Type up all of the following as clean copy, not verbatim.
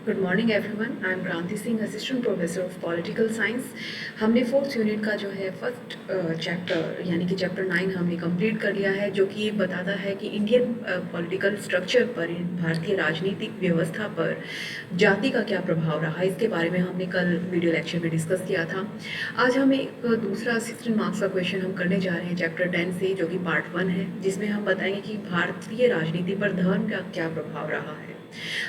Good morning everyone. I am Kranti Singh, assistant professor of political science. हमने fourth unit का जो है फर्स्ट चैप्टर यानी कि चैप्टर 9 हमने कंप्लीट कर लिया है, जो कि बताता है कि इंडियन पॉलिटिकल स्ट्रक्चर पर, भारतीय राजनीतिक व्यवस्था पर जाति का क्या प्रभाव रहा। इसके बारे में हमने कल वीडियो लेक्चर में डिस्कस किया था। आज हम एक दूसरा 16 मार्क्स का क्वेश्चन हम करने जा रहे हैं चैप्टर 10 से, जो कि पार्ट 1 है, जिसमें हम बताएंगे कि भारतीय राजनीति पर धर्म का क्या प्रभाव रहा है।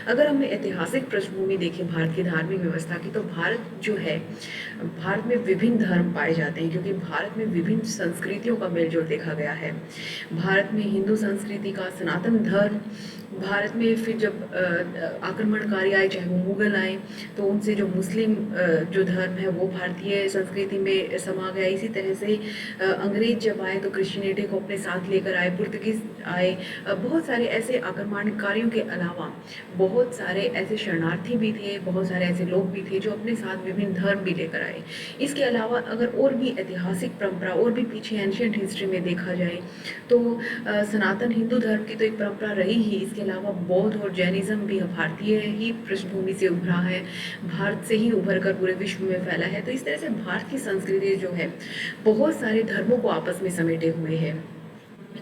अगर हम ऐतिहासिक पृष्ठभूमि देखें भारत की धार्मिक व्यवस्था की, तो भारत जो है, भारत में विभिन्न धर्म पाए जाते हैं, क्योंकि भारत में विभिन्न संस्कृतियों का मेलजोल देखा गया है। भारत में हिंदू संस्कृति का सनातन धर्म, भारत में फिर जब आक्रमणकारी आए, चाहे वो मुगल आए, तो उनसे जो मुस्लिम जो धर्म है वो भारतीय संस्कृति में समा गया। इसी तरह से अंग्रेज जब आए तो क्रिश्चियनिटी को अपने साथ लेकर आए, पुर्तगीज आए, बहुत सारे ऐसे आक्रमणकारियों के अलावा बहुत सारे ऐसे शरणार्थी भी थे, बहुत सारे ऐसे लोग भी थे जो अपने साथ विभिन्न धर्म भी लेकर आए। इसके अलावा अगर और भी ऐतिहासिक परंपरा और भी पीछे एंशियंट हिस्ट्री में देखा जाए तो सनातन हिंदू धर्म की तो एक परंपरा रही ही, इसके अलावा बौद्ध और जैनिज्म भी भारतीय ही पृष्ठभूमि से उभरा है, भारत से ही उभर कर पूरे विश्व में फैला है। तो इस तरह से भारत की संस्कृति जो है बहुत सारे धर्मों को आपस में समेटे हुए है।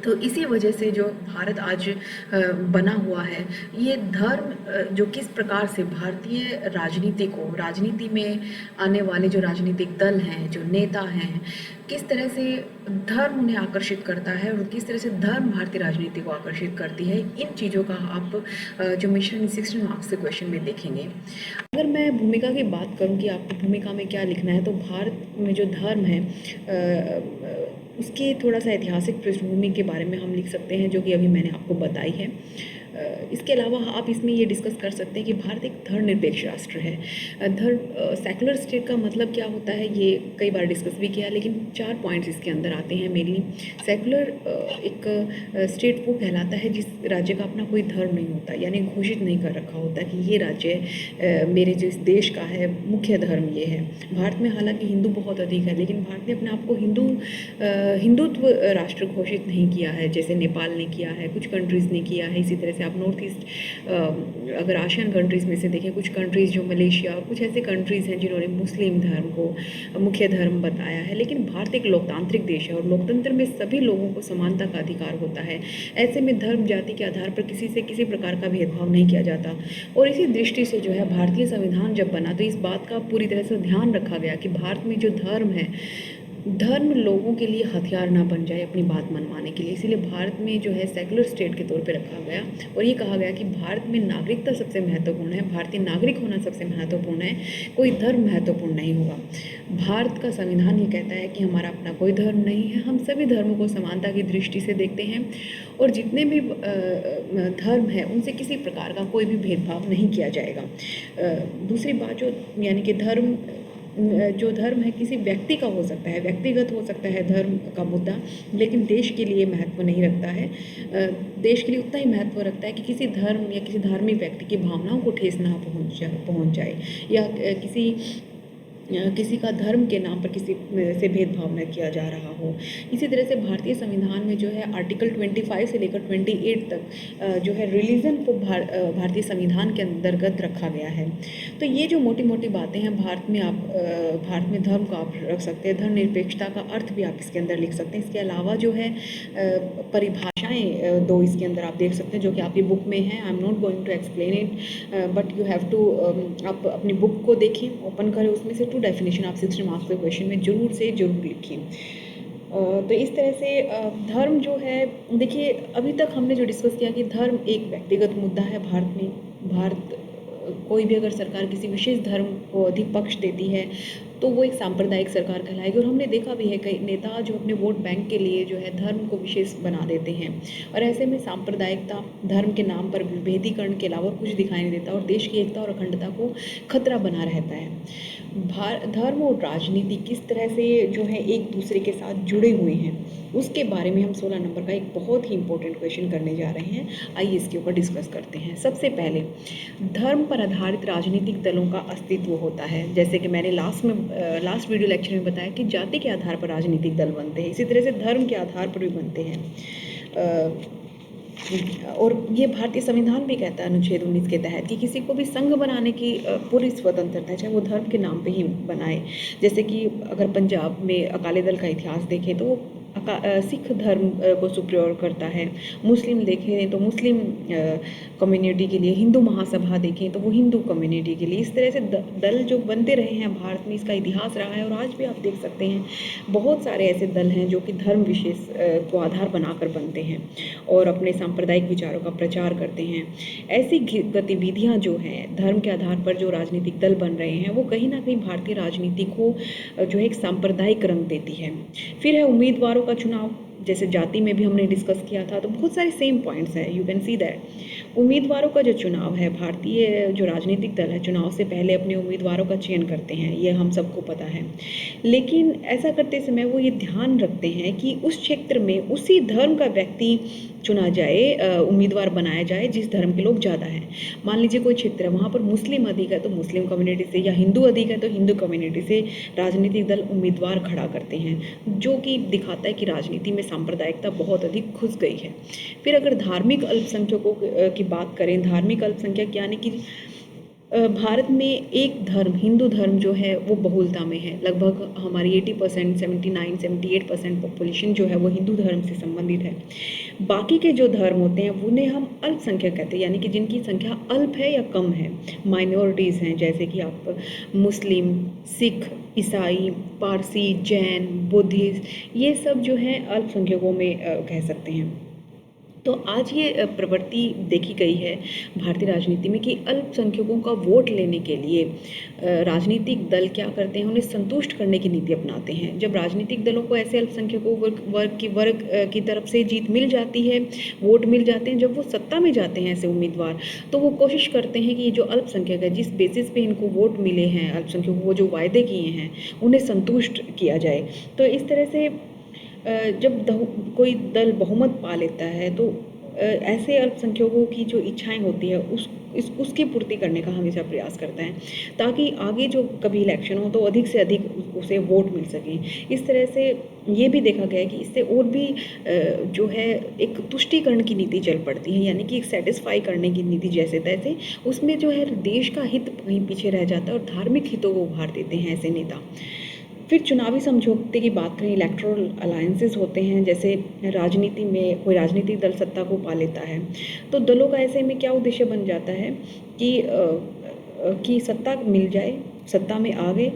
तो इसी वजह से जो भारत आज बना हुआ है, ये धर्म जो किस प्रकार से भारतीय राजनीति में आने वाले जो राजनीतिक दल हैं, जो नेता हैं, किस तरह से धर्म उन्हें आकर्षित करता है और किस तरह से धर्म भारतीय राजनीति को आकर्षित करती है, इन चीज़ों का आप जो मिशन 16 मार्क्स के क्वेश्चन में देखेंगे। अगर मैं भूमिका की बात करूं कि आपको भूमिका में क्या लिखना है, तो भारत में जो धर्म है उसके थोड़ा सा ऐतिहासिक पृष्ठभूमि के बारे में हम लिख सकते हैं, जो कि अभी मैंने आपको बताई है। इसके अलावा आप इसमें ये डिस्कस कर सकते हैं कि भारत एक धर्मनिरपेक्ष राष्ट्र है। सेकुलर स्टेट का मतलब क्या होता है, ये कई बार डिस्कस भी किया, लेकिन 4 पॉइंट्स इसके अंदर आते हैं मेनली। सेकुलर एक स्टेट वो कहलाता है जिस राज्य का अपना कोई धर्म नहीं होता, यानी घोषित नहीं कर रखा होता कि ये राज्य मेरे जिस देश का है मुख्य धर्म ये है। भारत में हालांकि हिंदू बहुत अधिक है, लेकिन भारत ने अपने आप को हिंदुत्व राष्ट्र घोषित नहीं किया है, जैसे नेपाल ने किया है, कुछ कंट्रीज़ ने किया है। इसी तरह से आप नॉर्थ ईस्ट अगर आशियान कंट्रीज़ में से देखें, कुछ कंट्रीज़ जो मलेशिया, कुछ ऐसे कंट्रीज़ हैं जिन्होंने मुस्लिम धर्म को मुख्य धर्म बताया है। लेकिन भारत एक लोकतांत्रिक देश है और लोकतंत्र में सभी लोगों को समानता का अधिकार होता है। ऐसे में धर्म जाति के आधार पर किसी से किसी प्रकार का भेदभाव नहीं किया जाता। और इसी दृष्टि से जो है भारतीय संविधान जब बना तो इस बात का पूरी तरह से ध्यान रखा गया कि भारत में जो धर्म है, धर्म लोगों के लिए हथियार ना बन जाए अपनी बात मनवाने के लिए। इसीलिए भारत में जो है सेकुलर स्टेट के तौर पे रखा गया और ये कहा गया कि भारत में नागरिकता सबसे महत्वपूर्ण है, भारतीय नागरिक होना सबसे महत्वपूर्ण है, कोई धर्म महत्वपूर्ण नहीं होगा। भारत का संविधान ये कहता है कि हमारा अपना कोई धर्म नहीं है, हम सभी धर्मों को समानता की दृष्टि से देखते हैं और जितने भी धर्म है उनसे किसी प्रकार का कोई भी भेदभाव नहीं किया जाएगा। दूसरी बात जो यानी कि जो धर्म है किसी व्यक्ति का हो सकता है, व्यक्तिगत हो सकता है धर्म का मुद्दा, लेकिन देश के लिए महत्व नहीं रखता है। देश के लिए उतना ही महत्व रखता है कि किसी धर्म या किसी धार्मिक व्यक्ति की भावनाओं को ठेस ना पहुंच जाए या किसी का धर्म के नाम पर किसी से भेदभाव न किया जा रहा हो। इसी तरह से भारतीय संविधान में जो है आर्टिकल 25 से लेकर 28 तक जो है रिलीजन को भारतीय संविधान के अंतर्गत रखा गया है। तो ये जो मोटी मोटी बातें हैं भारत में धर्म को आप रख सकते हैं, धर्मनिरपेक्षता का अर्थ भी आप इसके अंदर लिख सकते हैं। इसके अलावा जो है परिभाषाएं दो इसके अंदर आप देख सकते हैं, जो कि आपकी बुक में है। I am not going to explain it but you have to, आप अपनी बुक को देखें, ओपन करें, उसमें से 2 डेफिनेशन आप 16 मार्क्स के क्वेश्चन में जरूर लिखिए। तो इस तरह से धर्म जो है, देखिए अभी तक हमने जो डिस्कस किया कि धर्म एक व्यक्तिगत मुद्दा है भारत में। कोई भी अगर सरकार किसी विशेष धर्म को अधिक पक्ष देती है तो वो एक सांप्रदायिक सरकार कहलाएगी। और हमने देखा भी है कई नेता जो अपने वोट बैंक के लिए जो है धर्म को विशेष बना देते हैं और ऐसे में सांप्रदायिकता, धर्म के नाम पर विभेदीकरण के अलावा कुछ दिखाई नहीं देता और देश की एकता और अखंडता को खतरा बना रहता है। धर्म और राजनीति किस तरह से जो है एक दूसरे के साथ जुड़े हुए हैं, उसके बारे में हम 16 नंबर का एक बहुत ही इंपॉर्टेंट क्वेश्चन करने जा रहे हैं। आइए इसके ऊपर डिस्कस करते हैं। सबसे पहले, धर्म पर आधारित राजनीतिक दलों का अस्तित्व होता है। जैसे कि मैंने लास्ट वीडियो लेक्चर में बताया कि जाति के आधार पर राजनीतिक दल बनते हैं, इसी तरह से धर्म के आधार पर भी बनते हैं। और ये भारतीय संविधान भी कहता है अनुच्छेद 19 के तहत कि किसी को भी संघ बनाने की पूरी स्वतंत्रता है, चाहे वो धर्म के नाम पे ही बनाए। जैसे कि अगर पंजाब में अकाली दल का इतिहास देखें तो वो सिख धर्म को सुप्रियोर करता है। मुस्लिम देखें तो मुस्लिम कम्युनिटी के लिए, हिंदू महासभा देखें तो वो हिंदू कम्युनिटी के लिए। इस तरह से दल जो बनते रहे हैं भारत में, इसका इतिहास रहा है। और आज भी आप देख सकते हैं बहुत सारे ऐसे दल हैं जो कि धर्म विशेष को आधार बनाकर बनते हैं और अपने सांप्रदायिक विचारों का प्रचार करते हैं। ऐसी गतिविधियां जो हैं धर्म के आधार पर जो राजनीतिक दल बन रहे हैं, वो कहीं ना कहीं भारतीय राजनीति को जो है एक सांप्रदायिक रंग देती है। फिर है उम्मीदवारों का चुनाव। जैसे जाति में भी हमने डिस्कस किया था, तो बहुत सारे सेम पॉइंट्स हैं, यू कैन सी दैट। उम्मीदवारों का जो चुनाव है, भारतीय जो राजनीतिक दल है चुनाव से पहले अपने उम्मीदवारों का चयन करते हैं, ये हम सबको पता है। लेकिन ऐसा करते समय वो ये ध्यान रखते हैं कि उस क्षेत्र में उसी धर्म का व्यक्ति चुना जाए, उम्मीदवार बनाया जाए जिस धर्म के लोग ज़्यादा हैं। मान लीजिए कोई क्षेत्र है, वहाँ पर मुस्लिम अधिक है तो मुस्लिम कम्युनिटी से, या हिंदू अधिक है तो हिंदू कम्युनिटी से राजनीतिक दल उम्मीदवार खड़ा करते हैं, जो कि दिखाता है कि राजनीति में सांप्रदायिकता बहुत अधिक घुस गई है। फिर अगर धार्मिक अल्पसंख्यकों की बात करें, धार्मिक अल्पसंख्यक यानी कि भारत में एक धर्म, हिंदू धर्म जो है वो बहुलता में है। लगभग हमारी 80%, 79-78% पॉपुलेशन जो है वो हिंदू धर्म से संबंधित है। बाकी के जो धर्म होते हैं उन्हें हम अल्पसंख्यक कहते हैं, यानी कि जिनकी संख्या अल्प है या कम है, माइनॉरिटीज़ हैं। जैसे कि आप मुस्लिम, सिख, ईसाई, पारसी, जैन, बुद्धिस्ट, ये सब जो हैं अल्पसंख्यकों में कह सकते हैं। तो आज ये प्रवृत्ति देखी गई है भारतीय राजनीति में कि अल्पसंख्यकों का वोट लेने के लिए राजनीतिक दल क्या करते हैं, उन्हें संतुष्ट करने की नीति अपनाते हैं। जब राजनीतिक दलों को ऐसे अल्पसंख्यकों वर्ग की तरफ से जीत मिल जाती है, वोट मिल जाते हैं, जब वो सत्ता में जाते हैं ऐसे उम्मीदवार, तो वो कोशिश करते हैं कि ये जो अल्पसंख्यक है, जिस बेसिस पे इनको वोट मिले हैं, अल्पसंख्यकों को वो जो वायदे किए हैं उन्हें संतुष्ट किया जाए। तो इस तरह से जब कोई दल बहुमत पा लेता है तो ऐसे अल्पसंख्यकों की जो इच्छाएं होती है उसकी पूर्ति करने का हमेशा प्रयास करता है, ताकि आगे जो कभी इलेक्शन हो तो अधिक से अधिक उसे वोट मिल सकें। इस तरह से ये भी देखा गया है कि इससे और भी जो है एक तुष्टीकरण की नीति चल पड़ती है, यानी कि एक सेटिस्फाई करने की नीति जैसे तैसे, उसमें जो है देश का हित कहीं पीछे रह जाता है और धार्मिक हितों को उभार देते हैं ऐसे नेता। फिर चुनावी समझौते की बात करें, इलेक्टोरल अलायंसेस होते हैं। जैसे राजनीति में कोई राजनीतिक दल सत्ता को पा लेता है तो दलों का ऐसे में क्या उद्देश्य बन जाता है कि सत्ता मिल जाए, सत्ता में आ गए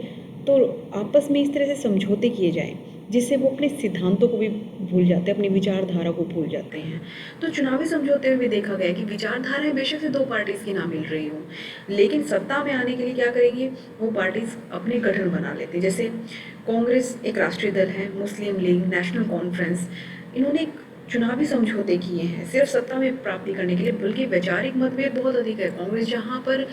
तो आपस में इस तरह से समझौते किए जाएं जिससे वो अपने सिद्धांतों को भी भूल जाते हैं, अपनी विचारधारा को भूल जाते हैं। तो चुनावी समझौते में भी देखा गया कि विचारधाराएं बेशक से दो पार्टीज की ना मिल रही हो, लेकिन सत्ता में आने के लिए क्या करेंगे, वो पार्टीज अपने गठन बना लेते हैं। जैसे कांग्रेस एक राष्ट्रीय दल है, मुस्लिम लीग, नेशनल कॉन्फ्रेंस, इन्होंने चुनावी समझौते किए हैं सिर्फ सत्ता में प्राप्ति करने के लिए, बल्कि वैचारिक मतभेद बहुत अधिक है। कांग्रेस जहाँ पर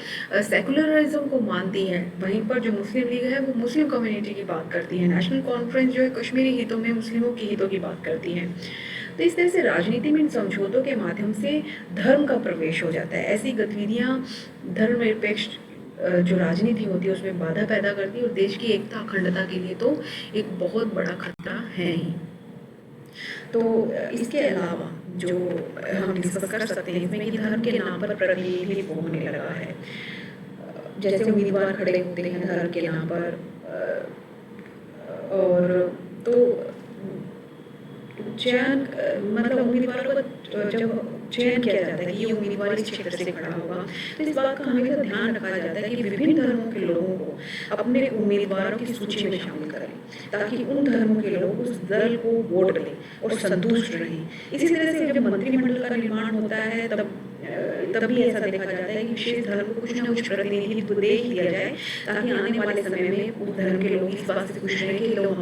सेकुलरिज्म को मानती है, वहीं पर जो मुस्लिम लीग है वो मुस्लिम कम्युनिटी की बात करती है। नेशनल कॉन्फ्रेंस जो है कश्मीरी हितों में मुस्लिमों के हितों की बात करती है। तो इस तरह से राजनीति में इन समझौतों के माध्यम से धर्म का प्रवेश हो जाता है। ऐसी गतिविधियाँ धर्मनिरपेक्ष जो राजनीति होती है उसमें बाधा पैदा करती है और देश की एकता अखंडता के लिए तो एक बहुत बड़ा खतरा है ही। तो इसके अलावा जो हम डिस्कस कर सकते हैं इसमें कि धर्म के नाम पर प्रतिनिधित्व होने लगा है। जैसे उम्मीदवार खड़े होते हैं धर्म के नाम पर, और तो चयन मतलब उम्मीदवारों का जब चयन किया जाता है कि ये उम्मीदवार इस क्षेत्र से खड़ा होगा, तो इस बात का हमेशा ध्यान रखा जाता है कि विभिन्न धर्मों के लोगों को अपने उम्मीदवारों की सूची में शामिल करें, ताकि उन धर्मों के लोग उस दल को वोट दें और संतुष्ट रहें। इसी तरह से जब मंत्रिमंडल का निर्माण होता है तब भी ऐसा देखा जाता है कि विशेष धर्म को कुछ ना कुछ प्रतिनिधित्व दे ही दिया जाए, ताकि आने वाले समय में उस धर्म के लोग इस बात से खुश रहें कि लोग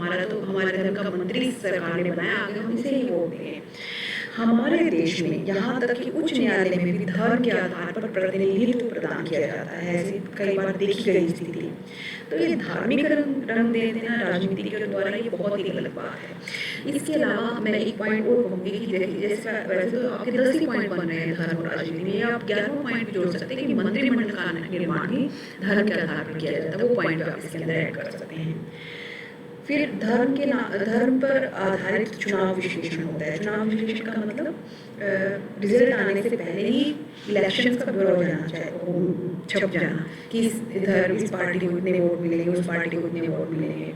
हमारे धर्म का मंत्री सरकार ने बनाया, आगे हम इसे ही वोट देंगे। हमारे देश में यहाँ तक कि उच्च न्यायालय में भी धर्म के आधार पर प्रतिनिधित्व प्रदान किया जाता है, ऐसी कई बार देखी गई स्थिति। तो ये धार्मिक रंग दे देना राजनीति के द्वारा ये बहुत ही गलत बात है। इसके अलावा मैं एक पॉइंट और कहूँगी कि जैसे वैसे तो आपके 10 ही पॉइंट बन रहे हैं धर्म और राजनीति में, या आप 11वां पॉइंट जोड़ सकते हैं कि मंत्रिमंडल का निर्माण भी धर्म के आधार पर किया जाता है, वो पॉइंट आप इसके अंदर ऐड कर सकते हैं। फिर धर्म पर आधारित चुनाव विश्लेषण होता है। चुनाव विश्लेषण का मतलब रिजल्ट आने से पहले ही इलेक्शन का ब्यूरो हो जाना चाहिए, छप जाना कि इस पार्टी को इतने वोट मिलेंगे, उस पार्टी को इतने वोट मिलेंगे।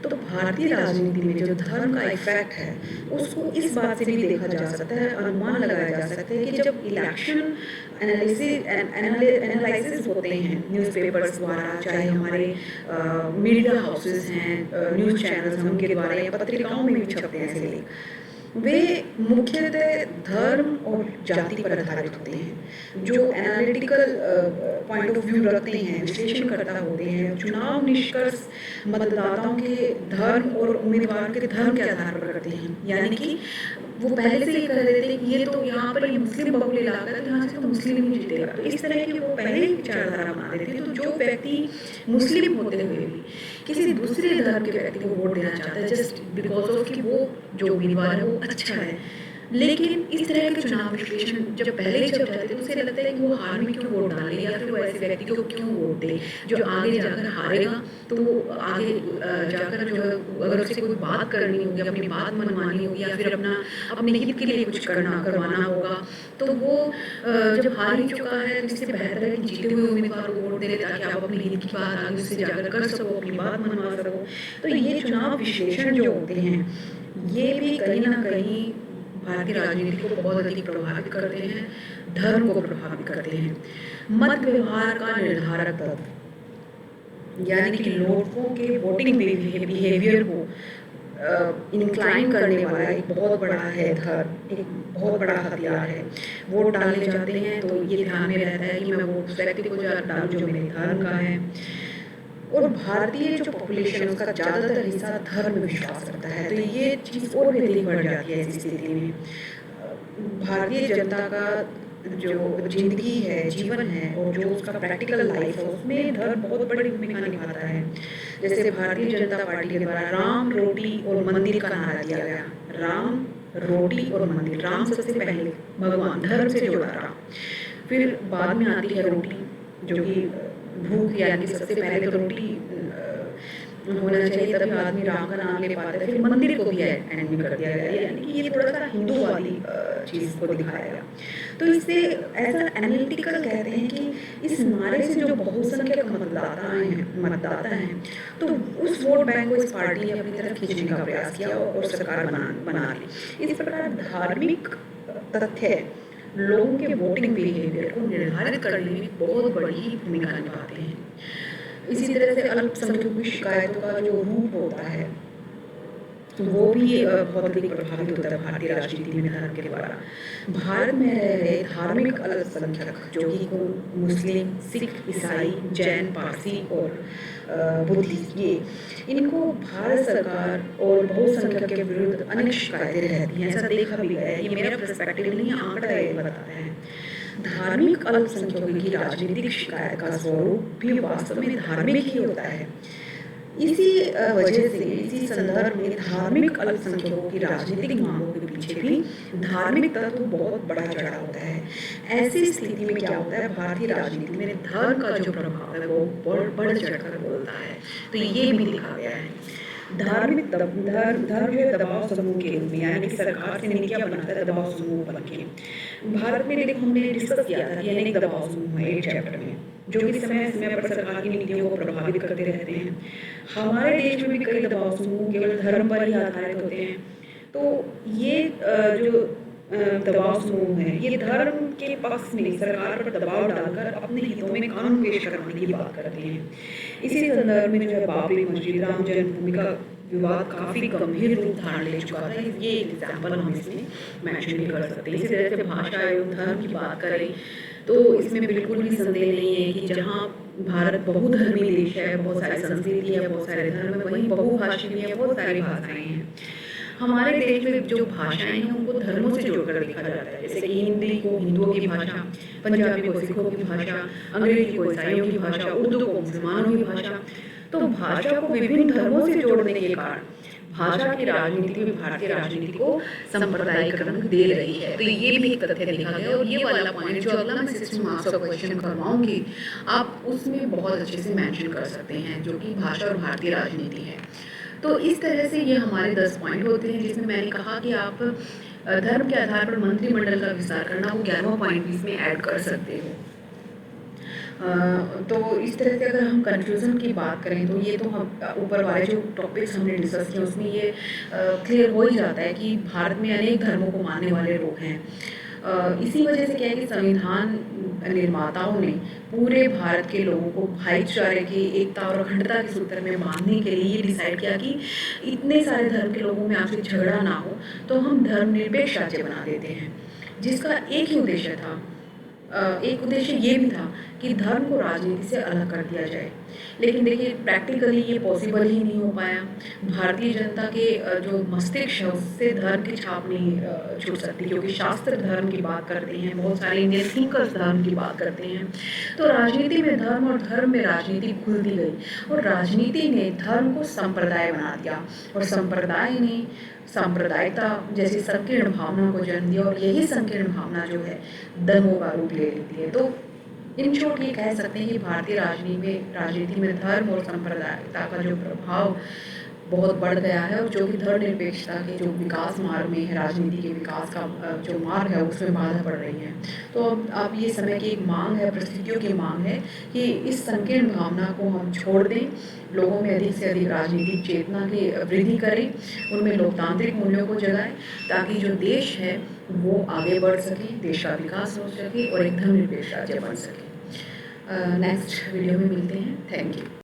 तो भारतीय राजनीति में जो धर्म का इफेक्ट है उसको इस बात से भी देखा जा सकता है, अनुमान लगाया जा सकता है कि जब इलेक्शन एनालिसिस होते हैं न्यूज़पेपर्स द्वारा, चाहे हमारे मीडिया हाउसेस हैं, न्यूज़ चैनल्स हैं, उनके द्वारा या पत्रिकाओं में भी छपते हैं ऐसे लेख, वे मुख्यतः धर्म और जाति पर आधारित होते हैं। जो एनालिटिकल पॉइंट ऑफ व्यू रखते हैं, विश्लेषणकर्ता होते हैं, चुनाव निष्कर्ष मतदाताओं के धर्म और उम्मीदवारों के धर्म के आधार पर करते हैं। यानी कि वो पहले से ही कह देते हैं कि ये तो यहाँ पर ये मुस्लिम बहुल इलाका है, यहाँ से तो मुस्लिम ही जीतेगा। तो इस तरह की वो पहले ही विचारधारा बना देते हैं। तो जो व्यक्ति मुस्लिम होते हुए भी किसी दूसरे धर्म के व्यक्ति को वोट देना चाहता है जस्ट बिकॉज ऑफ कि वो जो उम्मीदवार है वो अच्छा है, लेकिन इस तरह के चुनाव विश्लेषण जब पहले ही छप जाते हैं तो उसे लगता है कि वो हार में क्यों वोट डाले या फिर वो ऐसे व्यक्ति को क्यों वोट दे जो आगे जाकर हारेगा। तो आगे जाकर जो है अगर उसे कोई बात करनी होगी, अपनी बात मनवानी होगी या फिर अपने हित के लिए कुछ करवाना होगा, तो वो जब हार ही चुका है तो इससे बेहतर है कि जीते हुए उम्मीदवार को वोट दे दे ताकि आप अपने हित की बात आगे उससे जाकर कर सको, अपनी बात मनवा सको। तो ये चुनाव विश्लेषण जो होते हैं ये भी कहीं ना कहीं भारतीय राजनीति को बहुत अधिक प्रभावित करते हैं, धर्म को प्रभावित करते हैं। मत व्यवहार का निर्धारक तत्व यानी कि लोगों के वोटिंग बिहेवियर को इंक्लाइन करने वाला एक बहुत बड़ा है धर्म, एक बहुत बड़ा हथियार है। वोट डालने जाते हैं तो ये ध्यान में रहता है कि मैं वोट उस व्यक्ति को डालूं जो मेरे धर्म का है। और भारतीय जो पॉपुलेशन है उसका ज़्यादातर हिस्सा धर्म में विश्वास रखता है, तो ये चीज़ और भी अधिक बढ़ जाती है इस स्थिति में। भारतीय जनता का जो जिंदगी है, जीवन है और जो उसका प्रैक्टिकल लाइफ है उसमें धर्म बहुत बड़ी भूमिका निभाता है। जैसे भारतीय जनता पार्टी के द्वारा राम, रोटी और मंदिर का नारा दिया गया। राम, रोटी और मंदिर। राम सबसे पहले भगवान, धर्म से जुड़ा राम, फिर बाद में आती है रोटी जो कि भूख, यानी कि सबसे पहले तो रोटी होना चाहिए तभी आदमी राम का नाम ले पाता है। फिर मंदिर को भी एंड में कर दिया गया, यानी कि ये थोड़ा सा हिंदू वाली चीज़ को दिखाया गया। तो इससे ऐसा एनालिटिकल कहते हैं कि इस नारे से जो बहुसंख्यक मतदाता हैं तो उस वोट बैंक को इस पार्टी ने अपनी तरफ खींचने का प्रयास किया और सरकार बना ली। इस प्रकार धार्मिक तथ्य लोगों के वोटिंग बिहेवियर को निर्धारित करने में बहुत बड़ी भूमिका निभाते हैं। इसी तरह से अल्पसंख्यकों की शिकायतों का जो रूप होता है वो भी बहुत अधिक प्रभावित होता है भारतीय राजनीति में धर्म के द्वारा। भारत में रह रहे धार्मिक अल्पसंख्यक जो कि मुस्लिम, सिख, ईसाई, जैन, पारसी और बुद्धिस्ट, ये इनको भारत सरकार और बहुसंख्यक के विरुद्ध अनेक शिकायतें रहती हैं। ऐसा देखा भी गया है, ये मेरा पर्सपेक्टिव नहीं है, आंकड़ा ये बताता है। धार्मिक अल्पसंख्यकों की राजनीतिक शिकायत का स्वरूप भी वास्तव में धार्मिक ही होता है। इसी वजह से इसी संदर्भ में धार्मिक अल्पसंख्यकों की राजनीतिक मांगों के पीछे भी धार्मिक तत्व बहुत बड़ा चढ़ा होता है। ऐसी स्थिति में क्या होता है, भारतीय राजनीति में धर्म का जो प्रभाव है वो बढ़ चढ़कर बोलता है। तो ये भी लिखा गया है। धार्मिक धर्म जो है दबाव समूह के रूप में, यानी कि सरकार से नीतियाँ बनाता है दबाव समूह बन के। भारत में देखो हमने डिस्कस किया था कि अनेक दबाव समूह है एक चैप्टर में जो कि समय समय पर सरकार की नीतियों को प्रभावित करते रहते हैं। हमारे देश में भी कई दबाव समूह केवल धर्म पर ही आधारित होते हैं। तो ये जो दबाव समूह है ये धर्म के पक्ष में सरकार पर दबाव डालकर अपने हितों में कानून पेश करवाने की बात करते हैं। इसी संदर्भ में जो है बाबरी मस्जिद, राम जन्मभूमि का विवाद काफ़ी गंभीर रूप धारण ले चुका था। ये एक एग्जाम्पल हम इसमें मेंशन भी कर सकते हैं। इसी तरह से भाषा एवं धर्म की बात करें तो इसमें बिल्कुल भी संदेह नहीं है कि जहाँ भारत बहुधर्मी देश है, बहुत सारी संस्कृति है, बहुत सारे धर्म है, वहीं बहुभाषी भी है, बहुत सारी भाषाएं हैं। हमारे देश में जो भाषाएं हैं उनको धर्मों से जोड़कर देखा जाता है, जैसे कि हिंदी को हिंदुओं की भाषा, पंजाबी को सिखों की भाषा, अंग्रेजी को ईसाइयों की भाषा, उर्दू को मुसलमानों की भाषा। तो भाषा को विभिन्न धर्मों से जोड़ने के कारण भाषा की राजनीति भी भारतीय राजनीति को सांप्रदायिक रंग दे रही है। तो ये भी एक तथ्य देखा गया और ये वाला पॉइंट जो अगला मैं सिस्टम मार्क्स का क्वेश्चन करवाऊंगी, आप उसमें बहुत अच्छे से मेंशन कर सकते हैं, जो कि भाषा और भारतीय राजनीति है। तो इस तरह से ये हमारे 10 पॉइंट होते हैं, जिसमें मैंने कहा कि आप धर्म के आधार पर मंत्रिमंडल का विस्तार करना, वो 11वां पॉइंट भी इसमें ऐड कर सकते हो। तो इस तरह से अगर हम कन्फ्यूज़न की बात करें तो ये तो हम ऊपर वाले जो टॉपिक्स हमने डिस्कस किए उसमें ये क्लियर हो ही जाता है कि भारत में अनेक धर्मों को मानने वाले लोग हैं। इसी वजह से क्या है कि संविधान निर्माताओं ने पूरे भारत के लोगों को भाईचारे की, एकता और अखंडता के सूत्र में बांधने के लिए ये डिसाइड किया कि इतने सारे धर्म के लोगों में आपसे झगड़ा ना हो, तो हम धर्मनिरपेक्ष राज्य बना देते हैं, जिसका एक ही उद्देश्य था। एक उद्देश्य ये भी था कि धर्म को राजनीति से अलग कर दिया जाए, लेकिन देखिए प्रैक्टिकली ये पॉसिबल ही नहीं हो पाया। भारतीय जनता के जो मस्तिष्क है उससे धर्म की छाप नहीं छूट सकती, क्योंकि शास्त्र धर्म की बात करते हैं, बहुत सारे इंडियन थिंकर्स धर्म की बात करते हैं। तो राजनीति में धर्म और धर्म में राजनीति घुल दी गई और राजनीति ने धर्म को संप्रदाय बना दिया और संप्रदाय ने सांप्रदायिकता जैसी संकीर्ण भावना को जन्म दिया और यही संकीर्ण भावना जो है दंगों का रूप ले लेती है। तो इन शॉर्ट ये कह सकते हैं कि भारतीय राजनीति में धर्म और सांप्रदायिकता का जो प्रभाव बहुत बढ़ गया है और जो कि धर्मनिरपेक्षता के जो विकास मार्ग में है, राजनीति के विकास का जो मार्ग है उसमें बाधा पड़ रही है। तो अब ये समय की एक मांग है, परिस्थितियों की मांग है कि इस संकीर्ण भावना को हम छोड़ दें, लोगों में अधिक से अधिक राजनीतिक चेतना की वृद्धि करें, उनमें लोकतांत्रिक मूल्यों को जगाएं, ताकि जो देश है वो आगे बढ़ सके, देश का विकास हो सके और एक धर्मनिरपेक्ष राज्य बन सके। नेक्स्ट वीडियो में मिलते हैं। Thank you.